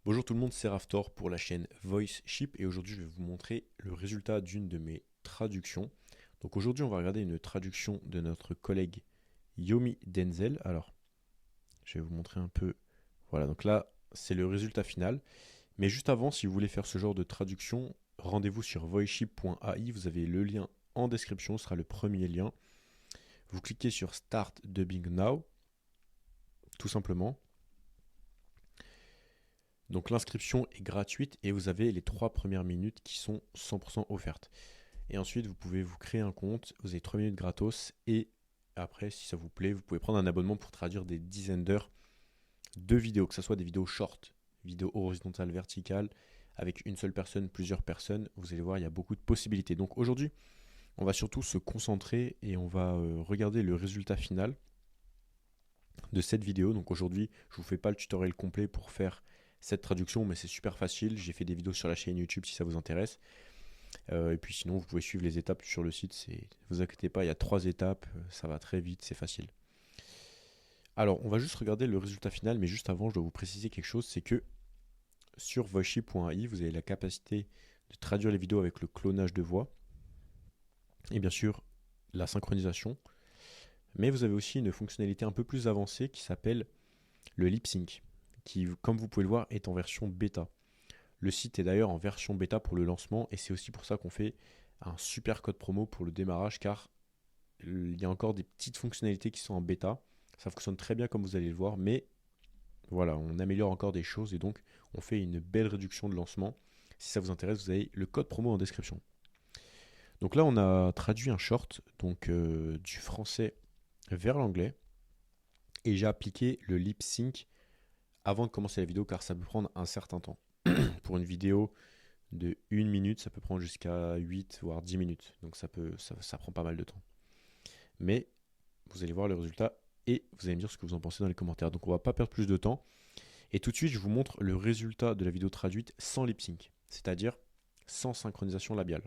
Bonjour tout le monde, c'est Raftor pour la chaîne Voice Ship et aujourd'hui je vais vous montrer le résultat d'une de mes traductions. Donc aujourd'hui on va regarder une traduction de notre collègue Yomi Denzel. Alors je vais vous montrer un peu. Voilà, donc là c'est le résultat final. Mais juste avant, si vous voulez faire ce genre de traduction, rendez-vous sur voiceship.ai. Vous avez le lien en description, ce sera le premier lien. Vous cliquez sur Start Dubbing Now, tout simplement. Donc l'inscription est gratuite et vous avez les 3 premières minutes qui sont 100% offertes. Et ensuite, vous pouvez vous créer un compte, vous avez 3 minutes gratos et après, si ça vous plaît, vous pouvez prendre un abonnement pour traduire des dizaines d'heures de vidéos, que ce soit des vidéos short, vidéos horizontales, verticales, avec une seule personne, plusieurs personnes. Vous allez voir, il y a beaucoup de possibilités. Donc aujourd'hui, on va surtout se concentrer et on va regarder le résultat final de cette vidéo. Donc aujourd'hui, je ne vous fais pas le tutoriel complet pour faire cette traduction, mais c'est super facile. J'ai fait des vidéos sur la chaîne YouTube si ça vous intéresse. Et puis sinon, vous pouvez suivre les étapes sur le site. Ne vous inquiétez pas, il y a 3 étapes. Ça va très vite, c'est facile. Alors, on va juste regarder le résultat final, mais juste avant, je dois vous préciser quelque chose. C'est que sur voiceship.ai, vous avez la capacité de traduire les vidéos avec le clonage de voix. Et bien sûr, la synchronisation. Mais vous avez aussi une fonctionnalité un peu plus avancée qui s'appelle le lip sync, qui, comme vous pouvez le voir, est en version bêta. Le site est d'ailleurs en version bêta pour le lancement et c'est aussi pour ça qu'on fait un super code promo pour le démarrage car il y a encore des petites fonctionnalités qui sont en bêta. Ça fonctionne très bien comme vous allez le voir, mais voilà, on améliore encore des choses et donc on fait une belle réduction de lancement. Si ça vous intéresse, vous avez le code promo en description. Donc là, on a traduit un short donc du français vers l'anglais et j'ai appliqué le lip sync avant de commencer la vidéo car ça peut prendre un certain temps. Pour une vidéo de 1 minute, ça peut prendre jusqu'à 8 voire 10 minutes. Donc ça prend pas mal de temps. Mais vous allez voir le résultat et vous allez me dire ce que vous en pensez dans les commentaires. Donc on va pas perdre plus de temps. Et tout de suite, je vous montre le résultat de la vidéo traduite sans lip sync, c'est-à-dire sans synchronisation labiale.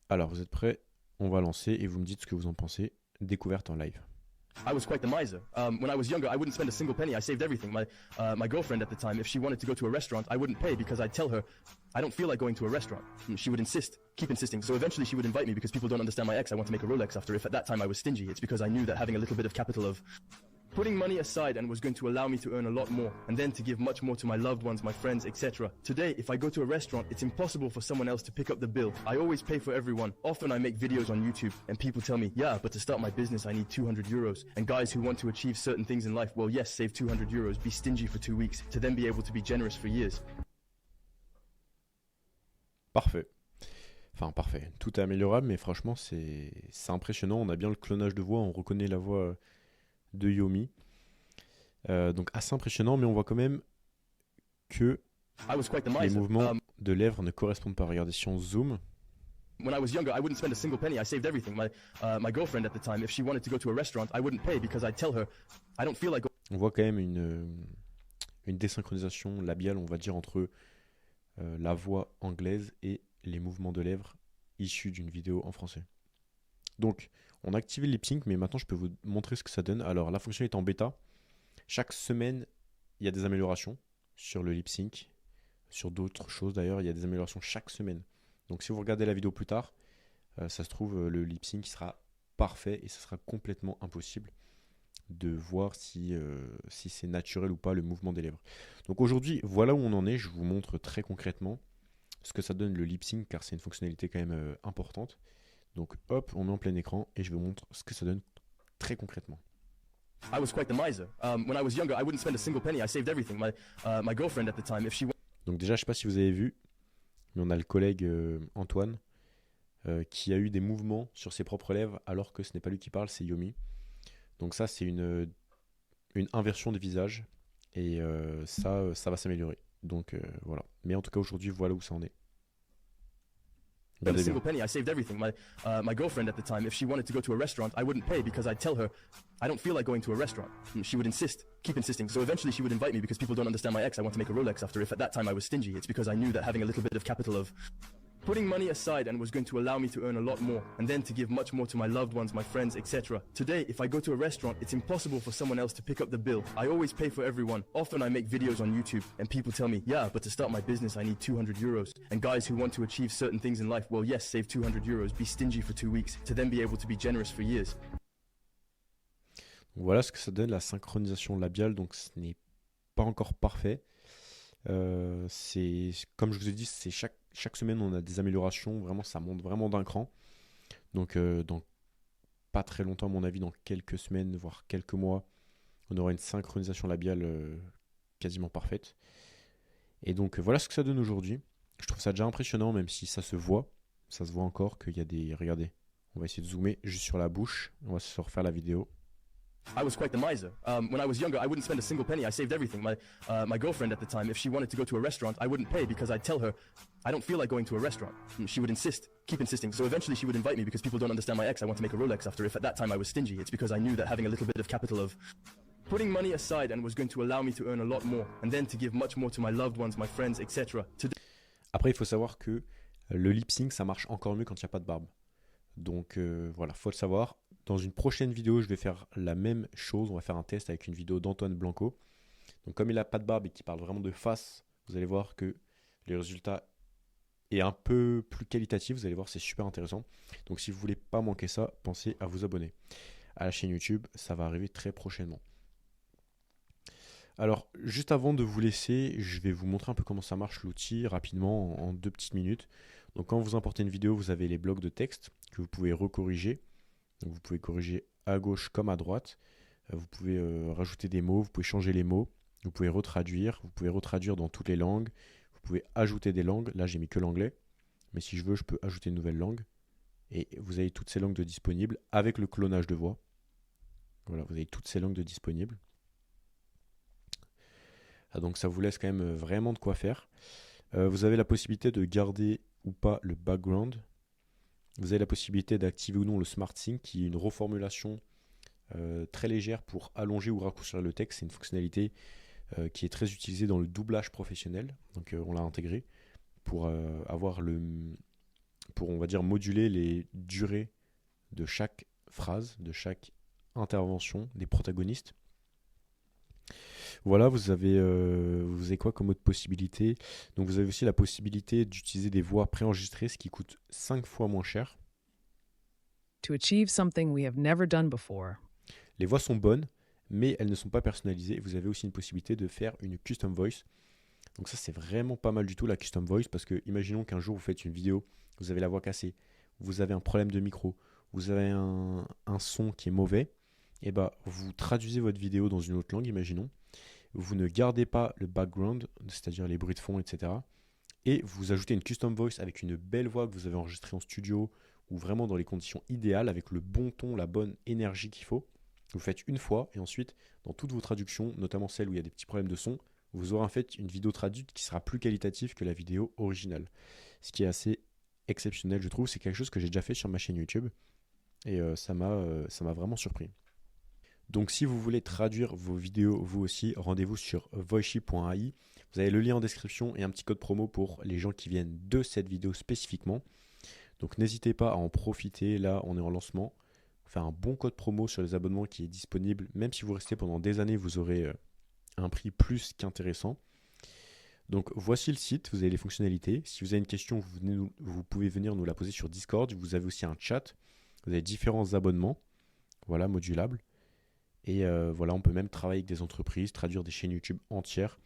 Alors vous êtes prêts? On va lancer et vous me dites ce que vous en pensez. Découverte en live. I was quite the miser. When I was younger, I wouldn't spend a single penny. I saved everything. My girlfriend at the time, if she wanted to go to a restaurant, I wouldn't pay because I'd tell her, I don't feel like going to a restaurant. She would insist, keep insisting. So eventually she would invite me because people don't understand my ex. I want to make a Rolex after. If at that time I was stingy, it's because I knew that having a little bit of capital of putting money aside and was going to allow me to earn a lot more and then to give much more to my loved ones, my friends, etc. Today, if I go to a restaurant, it's impossible for someone else to pick up the bill. I always pay for everyone. Often I make videos on YouTube and people tell me, yeah, but to start my business, I need 200 euros. And guys who want to achieve certain things in life, well, yes, save 200 euros, be stingy for 2 weeks to then be able to be generous for years. Parfait. Enfin, parfait. Tout est améliorable, mais franchement, c'est impressionnant. On a bien le clonage de voix, on reconnaît la voix de Yomi. Donc assez impressionnant, mais on voit quand même que les mouvements de lèvres ne correspondent pas. Regardez, si on zoome. When I was younger, I wouldn't spend a single penny. I saved everything. My girlfriend at the time, if she wanted to go to a restaurant, I wouldn't pay because I'd tell her, I don't feel like. On voit quand même une désynchronisation labiale, on va dire, entre la voix anglaise et les mouvements de lèvres issus d'une vidéo en français. Donc, on a activé le lip sync, mais maintenant je peux vous montrer ce que ça donne. Alors, la fonction est en bêta. Chaque semaine, il y a des améliorations sur le lip sync, sur d'autres choses d'ailleurs, il y a des améliorations chaque semaine. Donc, si vous regardez la vidéo plus tard, ça se trouve, le lip sync sera parfait et ça sera complètement impossible de voir si c'est naturel ou pas le mouvement des lèvres. Donc aujourd'hui, voilà où on en est. Je vous montre très concrètement ce que ça donne le lip sync car c'est une fonctionnalité quand même importante. Donc hop, on met en plein écran et je vous montre ce que ça donne très concrètement. I was quite the miser. When I was younger, I wouldn't spend a single penny. I saved everything. My girlfriend at the time, if she. Donc déjà, je sais pas si vous avez vu, mais on a le collègue Antoine qui a eu des mouvements sur ses propres lèvres alors que ce n'est pas lui qui parle, c'est Yomi. Donc ça, c'est une inversion des visages et ça va s'améliorer. Donc voilà. Mais en tout cas, aujourd'hui, voilà où ça en est. A single penny, I saved everything. My girlfriend at the time, if she wanted to go to a restaurant, I wouldn't pay because I'd tell her, I don't feel like going to a restaurant. She would insist, keep insisting. So eventually she would invite me because people don't understand my ex. I want to make a Rolex after. If at that time I was stingy, it's because I knew that having a little bit of capital of putting money aside and was going to allow me to earn a lot more and then to give much more to my loved ones, my friends, etc. Today, if I go to a restaurant, it's impossible for someone else to pick up the bill. I always pay for everyone. Often I make videos on YouTube and people tell me, yeah, but to start my business, I need 200 euros. And guys who want to achieve certain things in life, well, yes, save 200 euros, be stingy for 2 weeks to then be able to be generous for years. Voilà ce que ça donne la synchronisation labiale, donc ce n'est pas encore parfait. C'est comme je vous ai dit, c'est chaque semaine on a des améliorations, vraiment ça monte vraiment d'un cran. Donc dans pas très longtemps à mon avis, dans quelques semaines voire quelques mois, on aura une synchronisation labiale quasiment parfaite. Et donc voilà ce que ça donne aujourd'hui. Je trouve ça déjà impressionnant, même si ça se voit encore qu'il y a des, regardez, on va essayer de zoomer juste sur la bouche, on va se refaire la vidéo. I was quite the miser. When I was younger, I wouldn't spend a single penny. I saved everything. My girlfriend at the time, if she wanted to go to a restaurant, I wouldn't pay because I'd tell her, I don't feel like going to a restaurant. She would keep insisting. So eventually she would invite me because people don't understand my ex. I want to make a Rolex after. If at that time I was stingy, it's because I knew that having a little bit of capital of putting money aside and was going to allow me to earn a lot more and then to give much more to my loved ones, my friends, etc. Après, il faut savoir que le lip sync, ça marche encore mieux quand il n'y a pas de barbe. Donc voilà, faut le savoir. Dans une prochaine vidéo, je vais faire la même chose. On va faire un test avec une vidéo d'Antoine Blanco. Donc comme il n'a pas de barbe et qu'il parle vraiment de face, vous allez voir que le résultat est un peu plus qualitatif. Vous allez voir, c'est super intéressant. Donc si vous ne voulez pas manquer ça, pensez à vous abonner à la chaîne YouTube. Ça va arriver très prochainement. Alors, juste avant de vous laisser, je vais vous montrer un peu comment ça marche l'outil rapidement en 2 petites minutes. Donc quand vous importez une vidéo, vous avez les blocs de texte que vous pouvez recorriger. Donc vous pouvez corriger à gauche comme à droite. Vous pouvez rajouter des mots, vous pouvez changer les mots. Vous pouvez retraduire dans toutes les langues. Vous pouvez ajouter des langues. Là, j'ai mis que l'anglais. Mais si je veux, je peux ajouter une nouvelle langue. Et vous avez toutes ces langues de disponibles avec le clonage de voix. Voilà, vous avez toutes ces langues de disponibles. Donc ça vous laisse quand même vraiment de quoi faire. Vous avez la possibilité de garder ou pas le background. Vous avez la possibilité d'activer ou non le Smart Sync, qui est une reformulation très légère pour allonger ou raccourcir le texte. C'est une fonctionnalité qui est très utilisée dans le doublage professionnel. Donc on l'a intégré pour pour on va dire moduler les durées de chaque phrase, de chaque intervention des protagonistes. Voilà, vous avez quoi comme autre possibilité? Donc vous avez aussi la possibilité d'utiliser des voix préenregistrées, ce qui coûte 5 fois moins cher. To achieve something we have never done before. Les voix sont bonnes, mais elles ne sont pas personnalisées. Vous avez aussi une possibilité de faire une custom voice. Donc ça, c'est vraiment pas mal du tout, la custom voice, parce que imaginons qu'un jour vous faites une vidéo, vous avez la voix cassée, vous avez un problème de micro, vous avez un son qui est mauvais, et vous traduisez votre vidéo dans une autre langue, imaginons. Vous ne gardez pas le background, c'est-à-dire les bruits de fond, etc. Et vous ajoutez une custom voice avec une belle voix que vous avez enregistrée en studio ou vraiment dans les conditions idéales, avec le bon ton, la bonne énergie qu'il faut. Vous faites une fois et ensuite, dans toutes vos traductions, notamment celles où il y a des petits problèmes de son, vous aurez en fait une vidéo traduite qui sera plus qualitative que la vidéo originale. Ce qui est assez exceptionnel, je trouve. C'est quelque chose que j'ai déjà fait sur ma chaîne YouTube et ça m'a vraiment surpris. Donc si vous voulez traduire vos vidéos vous aussi, rendez-vous sur voicy.ai. Vous avez le lien en description et un petit code promo pour les gens qui viennent de cette vidéo spécifiquement. Donc n'hésitez pas à en profiter, là on est en lancement. Faire un bon code promo sur les abonnements qui est disponible. Même si vous restez pendant des années, vous aurez un prix plus qu'intéressant. Donc voici le site, vous avez les fonctionnalités. Si vous avez une question, vous pouvez venir nous la poser sur Discord. Vous avez aussi un chat, vous avez différents abonnements, voilà, modulables. Et voilà, on peut même travailler avec des entreprises, traduire des chaînes YouTube entières.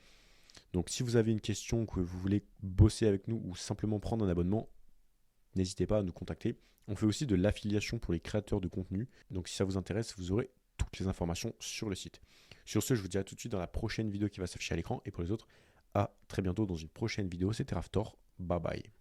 Donc si vous avez une question, que vous voulez bosser avec nous ou simplement prendre un abonnement, n'hésitez pas à nous contacter. On fait aussi de l'affiliation pour les créateurs de contenu. Donc si ça vous intéresse, vous aurez toutes les informations sur le site. Sur ce, je vous dis à tout de suite dans la prochaine vidéo qui va s'afficher à l'écran. Et pour les autres, à très bientôt dans une prochaine vidéo. C'était Raftor. Bye bye.